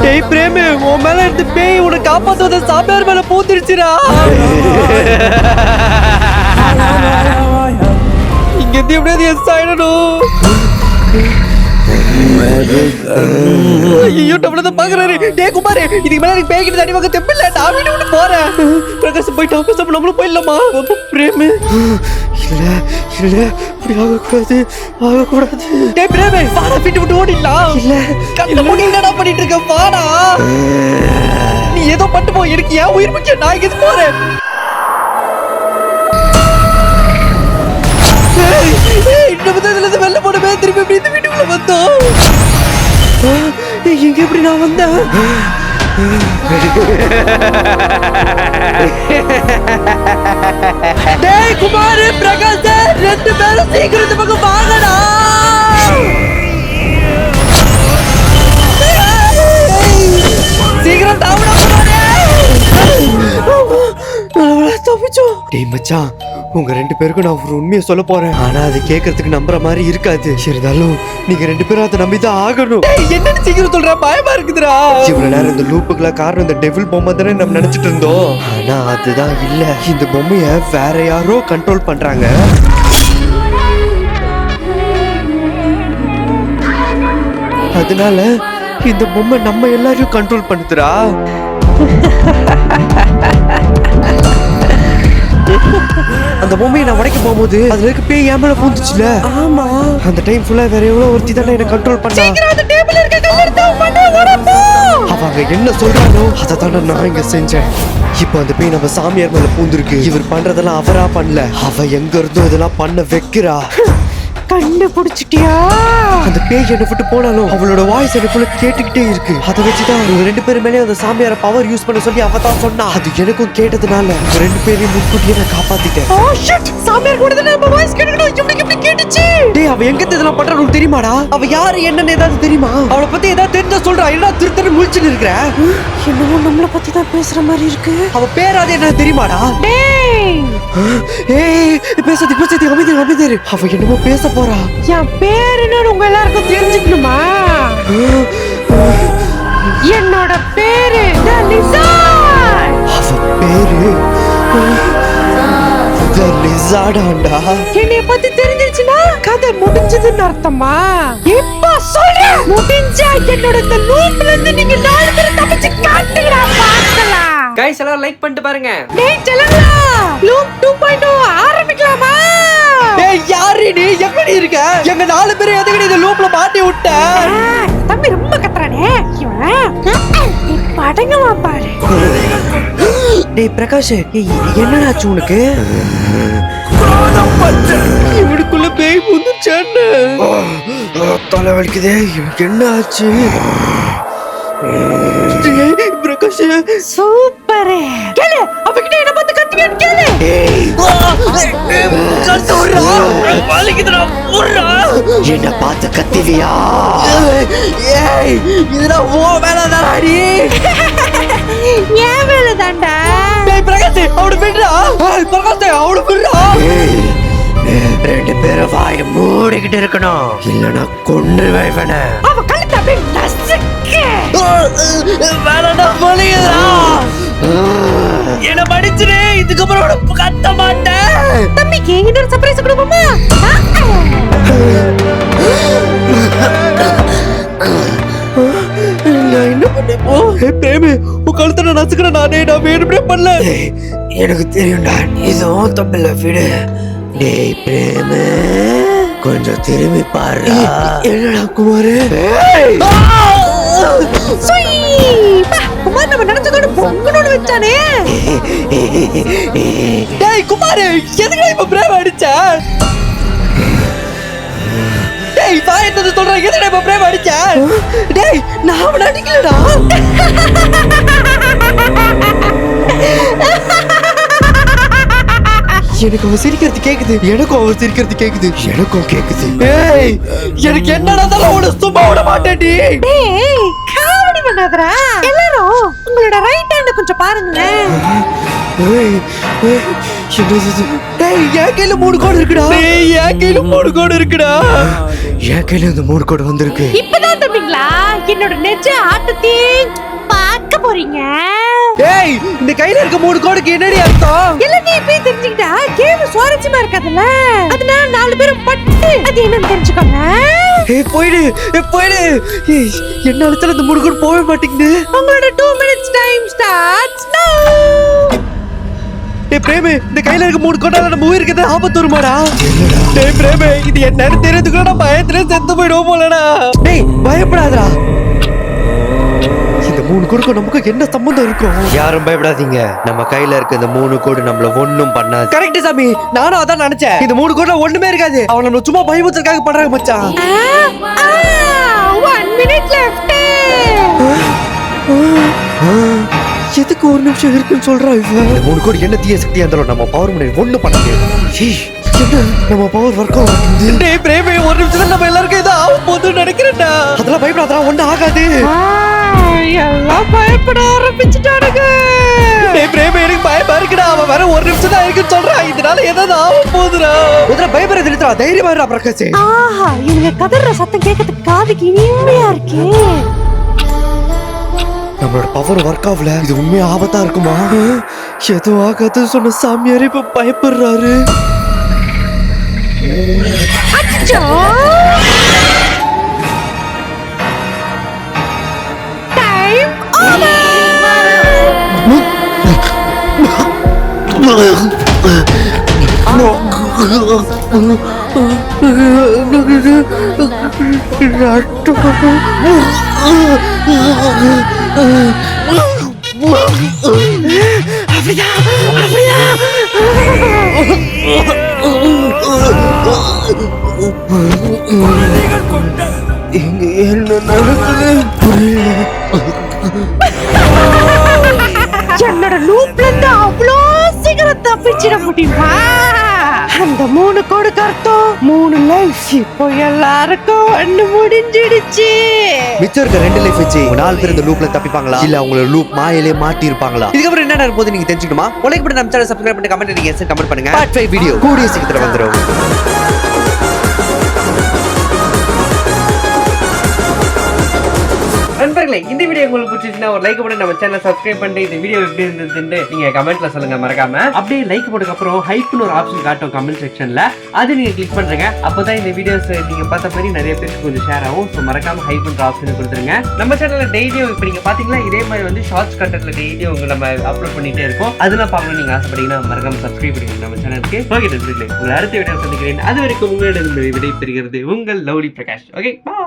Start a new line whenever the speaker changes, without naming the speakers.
டேய் பிரேம், உன் மேல இருந்து பேய் உன்னை காப்பாத்துவத சாமியார் மேல பூத்திருச்சுடா. இங்க இருந்து எப்படியாவது எஸ் ஆயிடணும். ஐயோ டபுளதான் பாக்குறாரு. டே குமார், இதுக்கு மேல எனக்கு பேய்கிட்டு தண்ணி வாங்க தெம்பில்ல. நான் வீட்டு விட்டு போறேன். பிரகாஷ் போயிட்டு ஆபீஸ் நம்மளும் போயிடலாமா? பிரேம் இல்ல இல்ல, அப்படி ஆகக்கூடாது ஆகக்கூடாது. டே பிரேம், வாடா வீட்டு விட்டு ஓடிடலாம். இல்ல கண்ண மூடி என்னடா பண்ணிட்டு இருக்க? வாடா, நீ ஏதோ பட்டு போ. எனக்கு ஏன் உயிர் முக்கியம். நான் இங்க போறேன். வெள்ள போனவே திருப்பி எப்படி இந்த வீட்டுக்குள்ள வந்தோம்? இங்க எப்படி நான் வந்தேன்? டேய் குமார், பிரகாஷ், ரெண்டு பேரும் சீக்கிரம் இந்த பக்கம் வாங்கடா. சீக்கிரம் தாவடா தப்பிச்சோம். டேய் மச்சான், உங்க ரெண்டு பேருக்கும் நான் ஒரு உண்மையை சொல்ல போறேன். ஆனா அது கேட்கறதுக்கு நம்புற மாதிரி இருக்காது. இருந்தாலும் நீங்க ரெண்டு பேரும் அதை நம்பிதான் ஆகணும். என்னன்னு சீக்கிரம் சொல்ற, பயமா இருக்குதுடா. இவ்வளவு நேரம் இந்த லூப்புக்குள்ள காரணம் இந்த டெவில் பொம்மை தானே நம்ம நினைச்சிட்டு இருந்தோம். ஆனா அதுதான் இல்ல. இந்த பொம்மைய வேற யாரோ கண்ட்ரோல் பண்றாங்க. அதனால இந்த பொம்மை நம்ம எல்லாரையும் கண்ட்ரோல் பண்ணுதுடா. அந்த பொம்மையை நான் உடைக்க போகும்போது அதுல இருக்க பேய் ஏன் மேல பூந்துச்சுல. ஆமா, அந்த டைம் ஃபுல்லா வேற எவ்வளவு ஒருத்தி தானே என்ன கண்ட்ரோல் பண்ணா. அவங்க என்ன சொல்றானோ அதை தானே நான் இங்க செஞ்சேன். இப்போ அந்த பேய் நம்ம சாமியார் மேல பூந்துருக்கு. இவர் பண்றதெல்லாம் அவரா பண்ணல, அவ எங்க இருந்தோ இதெல்லாம் பண்ண வைக்கிறா. கண்டுபிடிச்சிட்டியா? அந்த பேய் என்ன விட்டு போனாலும் அவளோட வாய்ஸ் எனக்குள்ள கேட்டுக்கிட்டே இருக்கு. அதை வச்சுதான் ரெண்டு பேரும் மேலே அந்த சாமியார பவர் யூஸ் பண்ண சொல்லி அவ தான் சொன்னா. அது எனக்கும் கேட்டதுனால ரெண்டு பேரையும் முன்கூட்டியே நான் காப்பாத்திட்டேன். ஓ ஷிட், சாமியார் கூட தான் நம்ம வாய்ஸ் கேட்கணும். எப்படி கேட்டுச்சு? டேய், அவ எங்க இதெல்லாம் பண்றான்னு தெரியுமாடா? அவ யாரு என்னன்னு ஏதாவது தெரியுமா? அவளை பத்தி ஏதாவது தெரிஞ்சா சொல்றா. என்ன திருத்தன்னு முழிச்சுன்னு இருக்கிற? என்னவோ நம்மள பத்தி தான் பேசுற மாதிரி இருக்கு. அவ பேராது என்ன தெரியுமாடா? டேய் ஏய், பேசாதீங்க அமைதியாரு. அவ என்னமோ பேச போறா. என் பேர் என்னன்னு உங்க எல்லாருக்கும் தெரிஞ்சுக்கணுமா? என்னோட பேரு அவ பேரு லிசாடாண்டா. என்னைய பத்தி தெரிஞ்சிருச்சுன்னா கதை முடிஞ்சதுன்னு அர்த்தமா? இப்ப சொல்லு, முடிஞ்சா என்னோட இந்த லூப்ல இருந்து நீங்க 4 பேரும் தப்பிச்சு காட்டுங்கடா, பார்க்கலாம். गाइस எல்லாரும் லைக் பண்ணிட்டு பாருங்க. டேய் चलला, லூப் 2.0 ஆரம்பிக்கலாமா? டேய் யாரு நீ, எப்படி இருக்க? எங்க 4 பேரை எதுக்கு இந்த லூப்ல மாட்டி விட்ட? தம்பி ரொம்ப கத்துறானே இவன். படங்கமா பாரு. டேய் பிரகாஷ், என்னடா ஆச்சு உனக்கு? இவனுக்குள்ள பேய் புந்துச்சானே. தலை வலிக்குதே, என்ன ஆச்சு? பிரகாஷ் சூப்பர். கேளு, அவகிட்ட என்ன பார்த்து கத்தியான்னு கேளு. என்ன பார்த்து கத்திவியா? இதெல்லாம் ஓ வேலைதானடி. ஏன் வேலைதான்டா? பிரகாஷ் அவடு விடுறா. பிரகாஷ் அவடு விடுறா. ரெண்டு பேரும் வாய மூடிக்கிட்டு இருக்கணும், இல்லனா கொன்றுவேன் இவனை. அவ கழுத்தை அப்படியே நசுக்கு. வேலைடா, வலிக்குதா? என்ன மன்னிச்சிரு, இதுக்கப்புறம் கத்த மாட்டேன். தம்பிக்கு இன்னொரு சர்ப்ரைஸ் கொடுப்போமா? என்ன பண்ணப்போ? பிரேமி, உன் கழுத்தை நான் நசுக்கிறேன். நான் வேணும்னே பண்ணல. எனக்கு தெரியும்டா, இதுவும் தப்பில்ல, விடு. டேய் பிரேமு, கொஞ்சம் திரும்பி பாரு. என்னடா குமாரு? குமார் நம்ம நினைச்சதோட பொங்கனோட வச்சானே. டேய் குமாரு, எதுக்கு இப்ப பிரேம் அடிச்ச? டேய் நான் என்ன சொல்றேன், எதுக்கு இப்ப பிரேம் அடிச்ச? டேய் நான் அவனை அடிக்கலடா. எனக்கு அவன் சிரிக்கிறது கேக்குது, எனக்கும் அவன் சிரிக்கிறது கேக்குது, எனக்கும் கேக்குது. ஏய் எனக்கு என்னடா அவனை சும்மா விட மாட்டேன்டி. டேய் காமெடி பண்ணாதடா. எல்லாரும் உங்களோட ரைட் ஹேண்ட கொஞ்சம் பாருங்களேன். ஏய் என்னது? டேய் என் கையில 3 கோடு இருக்குடா. டேய் என் கையில 3 கோடு இருக்குடா. என் கையில இந்த 3 கோடு வந்திருக்கு.
இப்பதான் தம்பிங்களா என்னோட நெஜ ஆட்டத்தையும் பார்க்க போறீங்க.
ஏய், இந்த கையில இருக்க 3 கோடுக்கு என்னடி அர்த்தம்?
எல்லாத்தையும் போய் தெரிஞ்சுக்கிட்டா கேம் சுவாரஸ்யமா இருக்காதுல்ல. அதனால 4 பேரும் பட்டு அது என்னன்னு தெரிஞ்சுக்கோங்க.
ஏய் போயிடு, போயிடு. ஏய், என்ன அழுத்தல இந்த 3 கோடு போவே மாட்டேங்குது.
உங்களோட 2 minutes டைம் ஸ்டார்ட்ஸ் நவ.
ஏய் பிரேமே, இந்த கையில இருக்க 3 கோடால நம்ம உயிருக்கு ஏதாவது ஆபத்து வருமாடா? டேய் பிரேமே, இது என்னன்னு தெரிஞ்சுக்கணும். நான் பயத்துல செத்து போயிடுவோம் போலடா. டேய் பயப்படாதடா. இந்த 3 கோடுக்கும் நமக்கு என்ன சம்பந்தம் இருக்கும்? யாரும் பயப்படாதீங்க. நம்ம கையில இருக்க இந்த 3 கோடு நம்மள ஒண்ணும் பண்ணாது. கரெக்ட் சாமி, நானும் அதான் நினைச்சேன். இந்த 3 கோடுல ஒண்ணுமே இருக்காது. அவன் நம்ம சும்மா பயமுறுத்தறதுக்காக பண்றாங்க மச்சான்.
1 minute left.
எதுக்கு 1 நிமிஷம் இருக்குன்னு சொல்றா இவன்? இந்த 3 கோடி என்ன தீய சக்தியா இருந்தாலும் நம்ம பவர் முன்னாடி ஒண்ணு பண்ண முடியாது. என்ன நம்ம பவர் ஒர்க் ஆகுது? டேய் பிரேமே, 1 நிமிஷத்துல நம்ம எல்லாருக்கும் ஏதோ ஆக போகுதுன்னு நினைக்கிறேன்டா. அதெல்லாம் பயப்படாதடா, ஒண்ணும் ஆகாது.
எல்லாம் பயப்பட ஆரம்பிச்சுட்டானுங்க.
டேய் பிரேமே, எனக்கு பயமா இருக்குடா. அவன் வேற 1 நிமிஷம் தான் இருக்குன்னு சொல்றான். இதனால ஏதாவது ஆக போகுதுடா. முதல்ல பயப்படாத நிறுத்தா, தைரியமா இருடா பிரகாஷ்.
ஆஹா, இவங்க கதற சத்தம் கேட்கறதுக்கு காதுக்கு இனிமையா இருக்கே.
நம்மளோட பவர் ஒர்க் ஆகல. இது உண்மையா ஆபத்தா இருக்குமா? எதுவும் ஆகாதுன்னு சொன்ன சாமியார் இப்ப பயப்படுறாரு.
அச்சோ, டைம்
இங்க என்ன நடக்குது புரியல.
என்னோட லூப்ல இருந்து அவ்வளோ சீக்கிரம் தப்பிச்சிட முடியுமா? அந்த 3 கோடுக்கு அர்த்தம் 3 லைஃப். இப்போ எல்லாருக்கும் ஒண்ணு முடிஞ்சிடுச்சு.
மிச்சம் இருக்க 2 லைஃப் வச்சு 4 பேர் இந்த லூப்ல தப்பிப்பாங்களா, இல்ல அவங்களோட லூப் மாயிலே மாட்டி இருப்பாங்களா? இதுக்கப்புறம் என்ன நடக்க போகுது நீங்க தெரிஞ்சுக்கணுமா? லைக் பண்ணி நம்ம சேனலை சப்ஸ்கிரைப் பண்ணி கமெண்ட் நீங்க கமெண்ட் பண்ணுங்க. பார்ட் 5 வீடியோ கூடிய சீக்கிரம் வந்துரும். நண்பர்களே, இந்த வீடியோ உங்களுக்கு பிடிச்சிருந்தா ஒரு லைக் போட்டு நம்ம சேனலை சப்ஸ்கிரைப் பண்ணிட்டு இந்த வீடியோ எப்படி இருந்ததுன்னு நீங்க கமெண்ட்ல சொல்லுங்க மறக்காம. அப்படியே லைக் போட்டதுக்கு அப்புறம் ஹைப்னு ஒரு ஆப்ஷன் காட்டும் கமெண்ட் செக்ஷன்ல, அது நீங்க கிளிக் பண்றீங்க. அப்பதான் இந்த வீடியோஸ் நீங்க பார்த்த மாதிரி நிறைய பேருக்கு கொஞ்சம் ஷேர் ஆகும். ஸோ மறக்காம ஹைப்ன்ற ஆப்ஷன் கொடுத்துருங்க. நம்ம சேனல்ல டெய்லியும் இப்போ நீங்க பாத்தீங்கன்னா இதே மாதிரி வந்து ஷார்ட்ஸ் கண்டென்ட்ல டெய்லியும் உங்க நம்ம அப்லோட் பண்ணிட்டே இருக்கோம். அதெல்லாம் பார்க்கணும் நீங்க ஆசைப்பட்டீங்கன்னா மறக்காம சப்ஸ்கிரைப் பண்ணுங்க நம்ம சேனலுக்கு. ஓகே நண்பர்களே, உங்களை அடுத்த வீடியோ சந்திக்கிறேன். அது வரைக்கும் உங்களிடம் விடை பெறுகிறது உங்கள் லவ்லி பிரகாஷ். ஓகே, பாய்.